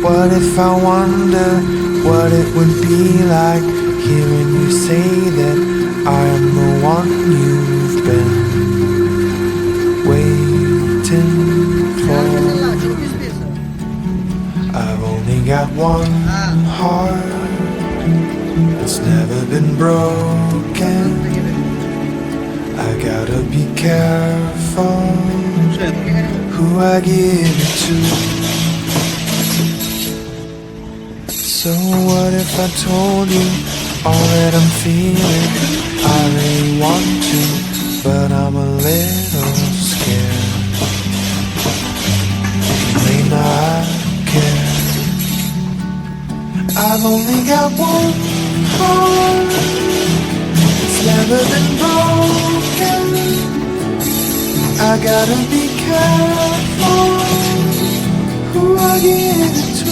What if I wonder what it would be like hearing you say that I am the one you've been waiting for? I've only got one heart, it's never been broken. I gotta be careful who I give it to. So what if I told you all that I'm feeling? I really want to, but I'm a little scared. You may not care. I've only got one heart, it's never been broken. I gotta be careful who I give it to.